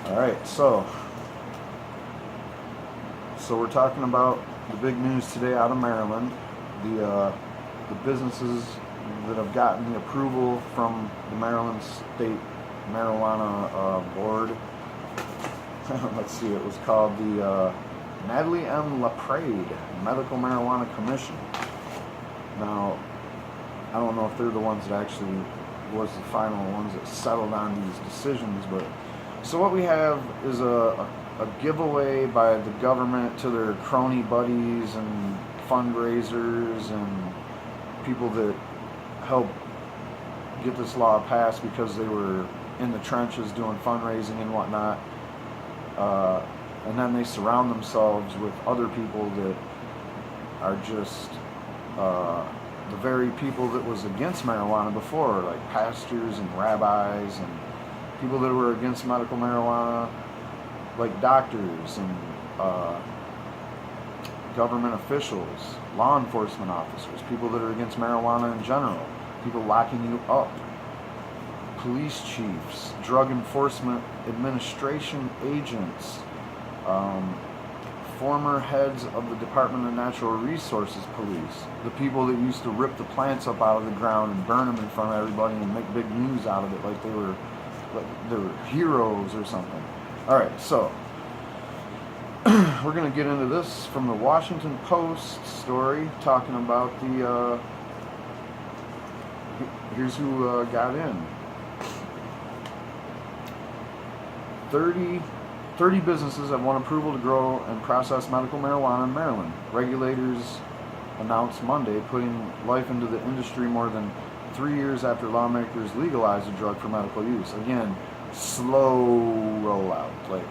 All right, so we're talking about the big news today out of Maryland. The businesses that have gotten the approval from the Maryland State Marijuana Board. Let's see, it was called the Natalie M. LaPrade Medical Marijuana Commission. Now, I don't know if they're the ones that actually was the final ones that settled on these decisions, but so what we have is a giveaway by the government to their crony buddies and fundraisers and people that help get this law passed because they were in the trenches doing fundraising and whatnot. And then they surround themselves with other people that are just the very people that was against marijuana before, like pastors and rabbis and people that were against medical marijuana, like doctors and government officials, law enforcement officers, people that are against marijuana in general, people locking you up, police chiefs, drug enforcement administration agents, former heads of the Department of Natural Resources Police, the people that used to rip the plants up out of the ground and burn them in front of everybody and make big news out of it like they were heroes or something. All right, so we're going to get into this from the Washington Post story talking about the here's who got in. 30 businesses have won approval to grow and process medical marijuana in Maryland. Regulators announced Monday, putting life into the industry more than 3 years after lawmakers legalized the drug for medical use. Again, slow rollout. Like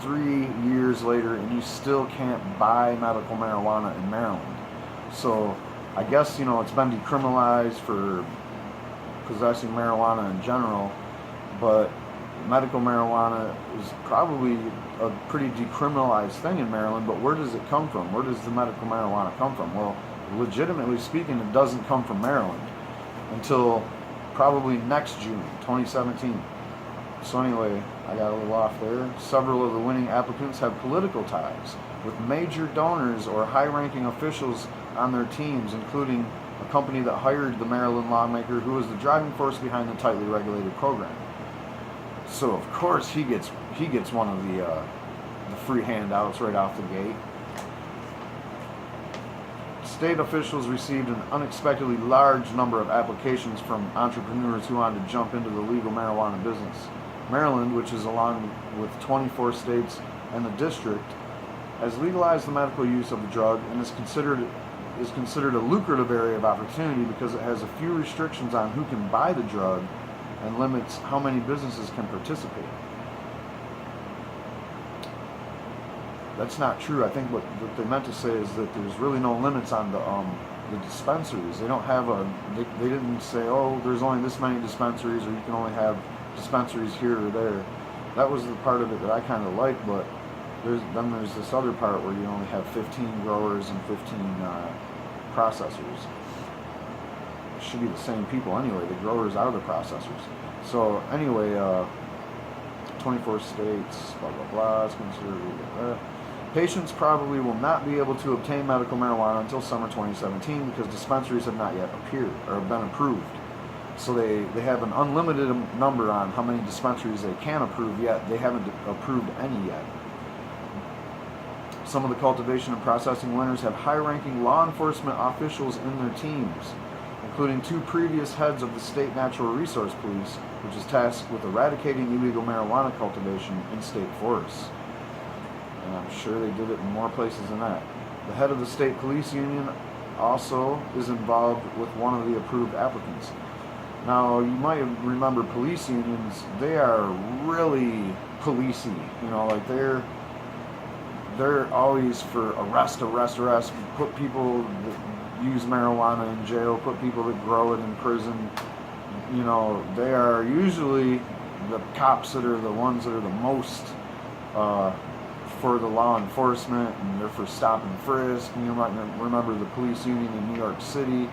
3 years later, and you still can't buy medical marijuana in Maryland. So I guess, it's been decriminalized for possessing marijuana in general, but medical marijuana is probably a pretty decriminalized thing in Maryland, but where does it come from? Where does the medical marijuana come from? Well, legitimately speaking, it doesn't come from Maryland until probably next June, 2017. So anyway, I got a little off there. Several of the winning applicants have political ties with major donors or high-ranking officials on their teams, including a company that hired the Maryland lawmaker who was the driving force behind the tightly regulated program. So of course he gets one of the free handouts right off the gate. State officials received an unexpectedly large number of applications from entrepreneurs who wanted to jump into the legal marijuana business. Maryland, which is along with 24 states and the district, has legalized the medical use of the drug and is considered a lucrative area of opportunity because it has a few restrictions on who can buy the drug and limits how many businesses can participate. That's not true. I think what they meant to say is that there's really no limits on the dispensaries. They don't have they didn't say, oh, there's only this many dispensaries, or you can only have dispensaries here or there. That was the part of it that I kind of liked, but there's this other part where you only have 15 growers and 15 processors. It should be the same people anyway. The growers are the processors. So anyway, 24 states, blah blah blah. It's considered. Patients probably will not be able to obtain medical marijuana until summer 2017 because dispensaries have not yet appeared or have been approved. So they have an unlimited number on how many dispensaries they can approve yet. They haven't approved any yet. Some of the cultivation and processing winners have high-ranking law enforcement officials in their teams, including 2 previous heads of the State Natural Resource Police, which is tasked with eradicating illegal marijuana cultivation in state forests. And I'm sure they did it in more places than that. The head of the state police union also is involved with one of the approved applicants. Now, you might remember police unions, they are really policey, like they're always for arrest, put people that use marijuana in jail, put people that grow it in prison. They are usually the cops that are the ones that are the most for the law enforcement, and they're for stop and frisk. And you might remember the police union in New York City,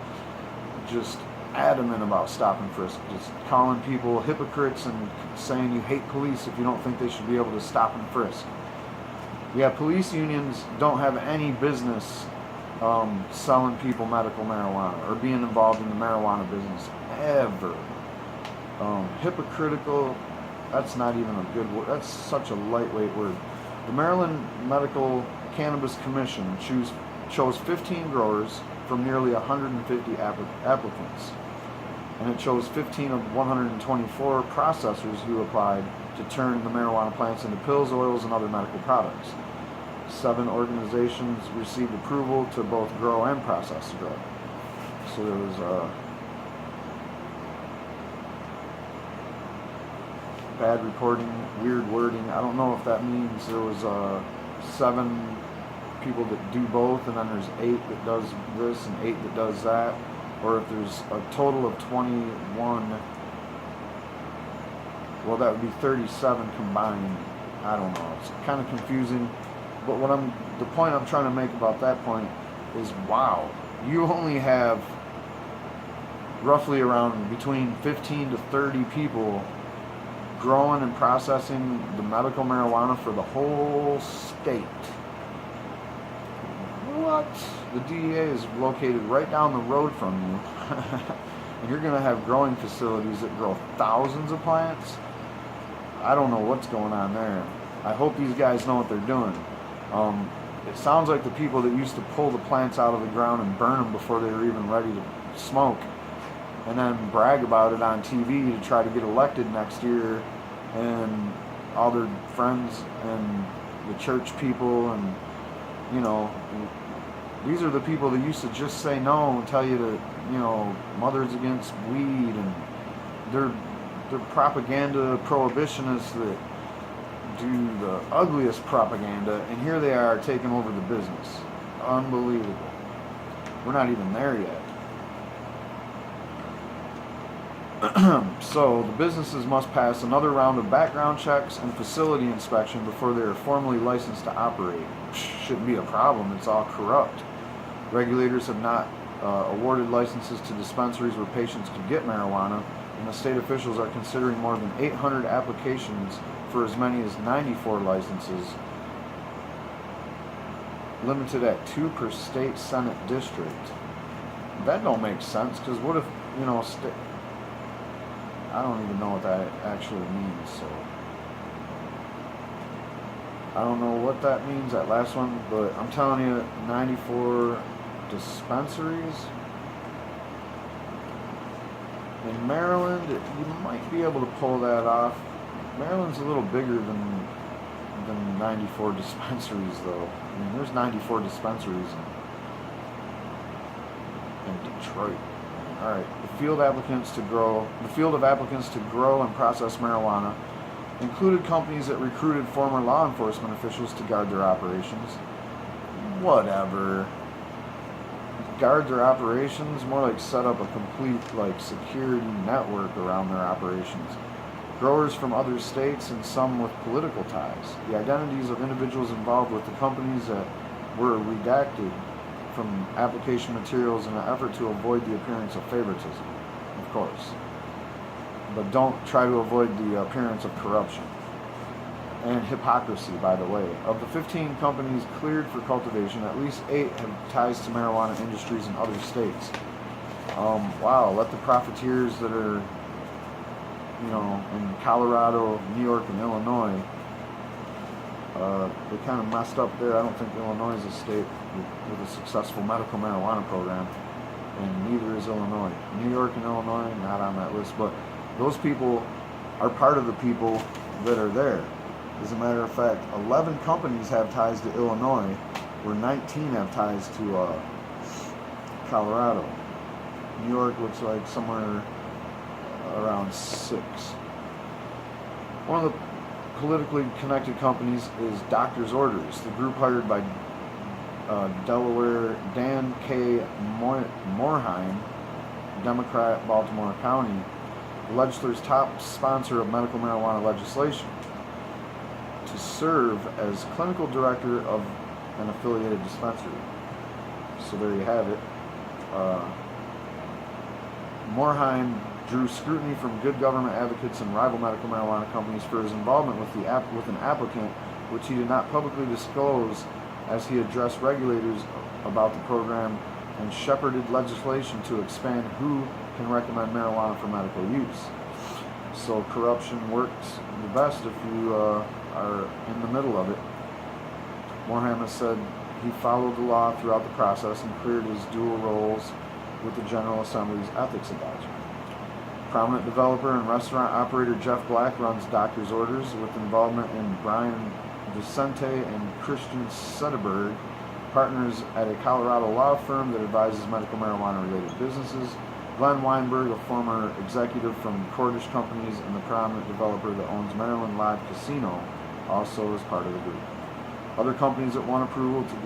just adamant about stop and frisk, just calling people hypocrites and saying you hate police if you don't think they should be able to stop and frisk. Yeah, police unions don't have any business selling people medical marijuana or being involved in the marijuana business ever. Hypocritical, that's not even a good word. That's such a lightweight word. The Maryland Medical Cannabis Commission chose 15 growers from nearly 150 applicants. And it chose 15 of 124 processors who applied to turn the marijuana plants into pills, oils, and other medical products. 7 organizations received approval to both grow and process the drug. So there was bad reporting, weird wording. I don't know if that means there was 7 people that do both, and then there's 8 that does this and 8 that does that, or if there's a total of 21. Well, that would be 37 combined. I don't know. It's kind of confusing. But the point I'm trying to make about that point is, wow, you only have roughly around between 15 to 30 people growing and processing the medical marijuana for the whole state. What? The DEA is located right down the road from you. And you're going to have growing facilities that grow thousands of plants? I don't know what's going on there. I hope these guys know what they're doing. It sounds like the people that used to pull the plants out of the ground and burn them before they were even ready to smoke, and then brag about it on TV to try to get elected next year, and all their friends and the church people, and these are the people that used to just say no and tell you to, mothers against weed, and they're propaganda prohibitionists that do the ugliest propaganda, and here they are taking over the business. Unbelievable. We're not even there yet. So the businesses must pass another round of background checks and facility inspection before they are formally licensed to operate. Shouldn't be a problem. It's all corrupt. Regulators have not awarded licenses to dispensaries where patients could get marijuana, and the state officials are considering more than 800 applications for as many as 94 licenses, limited at 2 per state senate district. That don't make sense, because what if, I don't even know what that actually means, so I don't know what that means, that last one, but I'm telling you, 94 dispensaries. In Maryland, you might be able to pull that off. Maryland's a little bigger than 94 dispensaries, though. I mean, there's 94 dispensaries in Detroit. All right, the field of applicants to grow and process marijuana included companies that recruited former law enforcement officials to guard their operations. Whatever. Guard their operations, more like set up a complete security network around their operations. Growers from other states and some with political ties. The identities of individuals involved with the companies that were redacted from application materials in an effort to avoid the appearance of favoritism, of course. But don't try to avoid the appearance of corruption. And hypocrisy, by the way. Of the 15 companies cleared for cultivation, at least 8 have ties to marijuana industries in other states. Wow, let the profiteers that are, in Colorado, New York, and Illinois, they kind of messed up there. I don't think Illinois is a state with a successful medical marijuana program, and neither is Illinois. New York and Illinois, not on that list, but those people are part of the people that are there. As a matter of fact, 11 companies have ties to Illinois, where 19 have ties to Colorado. New York looks like somewhere around 6. One of the politically connected companies is Doctor's Orders, the group hired by Delaware Dan K. Moorheim, Democrat, Baltimore County, the legislature's top sponsor of medical marijuana legislation, to serve as clinical director of an affiliated dispensary. So there you have it. Morheim drew scrutiny from good government advocates and rival medical marijuana companies for his involvement with an applicant, which he did not publicly disclose, as he addressed regulators about the program and shepherded legislation to expand who can recommend marijuana for medical use. So corruption works the best if you are in the middle of it. Morheim has said he followed the law throughout the process and cleared his dual roles with the General Assembly's ethics advisor. Prominent developer and restaurant operator Jeff Black runs Doctor's Orders with involvement in Brian Vicente and Christian Sederberg, partners at a Colorado law firm that advises medical marijuana-related businesses. Glenn Weinberg, a former executive from Cordish Companies and the prominent developer that owns Maryland Live Casino, also is part of the group. Other companies that want approval to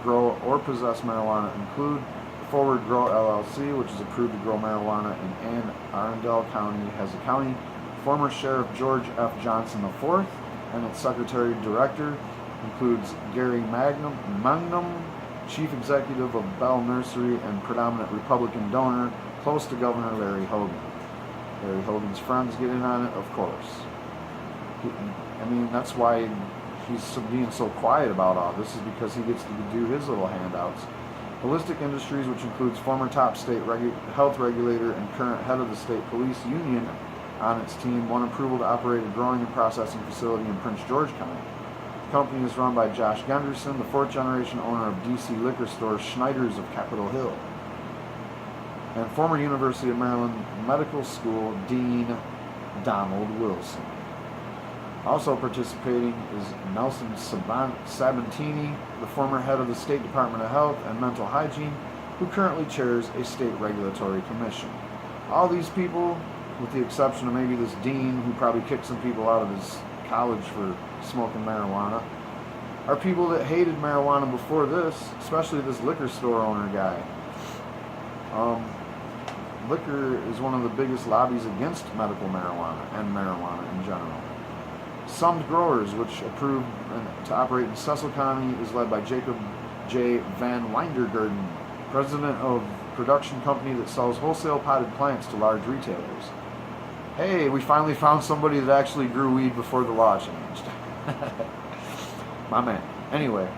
grow or possess marijuana include Forward Grow LLC, which is approved to grow marijuana in Anne Arundel County, Hesse County. Former Sheriff George F. Johnson IV and its Secretary Director includes Gary Magnum, Chief Executive of Bell Nursery and predominant Republican donor, close to Governor Larry Hogan. Larry Hogan's friends get in on it, of course. That's why he's being so quiet about all this, is because he gets to do his little handouts. Holistic Industries, which includes former top state health regulator and current head of the state police union on its team, won approval to operate a growing and processing facility in Prince George County. The company is run by Josh Gunderson, the fourth-generation owner of DC liquor store Schneider's of Capitol Hill, and former University of Maryland Medical School Dean Donald Wilson. Also participating is Nelson Sabatini, the former head of the State Department of Health and Mental Hygiene, who currently chairs a state regulatory commission. All these people, with the exception of maybe this dean who probably kicked some people out of his college for smoking marijuana, are people that hated marijuana before this, especially this liquor store owner guy. Liquor is one of the biggest lobbies against medical marijuana and marijuana in general. Summed Growers, which approved to operate in Cecil County, is led by Jacob J. Van Windergarden, president of production company that sells wholesale potted plants to large retailers. Hey, we finally found somebody that actually grew weed before the law changed. My man. Anyway,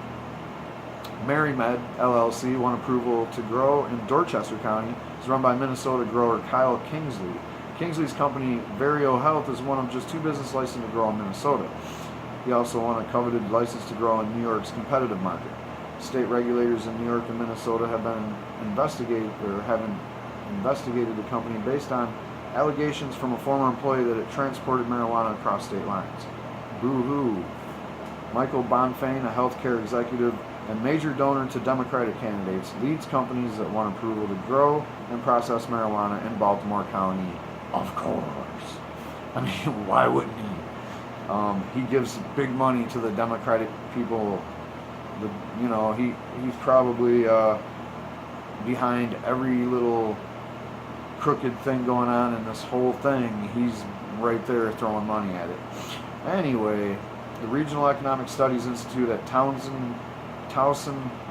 MaryMed LLC won approval to grow in Dorchester County. It's run by Minnesota grower Kyle Kingsley. Kingsley's company, Vario Health, is one of just 2 business licenses to grow in Minnesota. He also won a coveted license to grow in New York's competitive market. State regulators in New York and Minnesota have investigated the company based on allegations from a former employee that it transported marijuana across state lines. Boo-hoo. Michael Bonfain, a healthcare executive and major donor to Democratic candidates, leads companies that want approval to grow and process marijuana in Baltimore County. Of course. Why wouldn't he? He gives big money to the Democratic people. He's probably behind every little crooked thing going on in this whole thing. He's right there throwing money at it. Anyway, the Regional Economic Studies Institute at Towson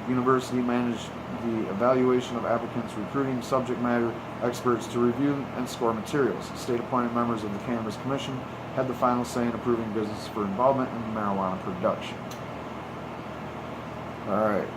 University managed the evaluation of applicants, recruiting subject matter experts to review and score materials. State-appointed members of the Cannabis Commission had the final say in approving business for involvement in marijuana production. All right.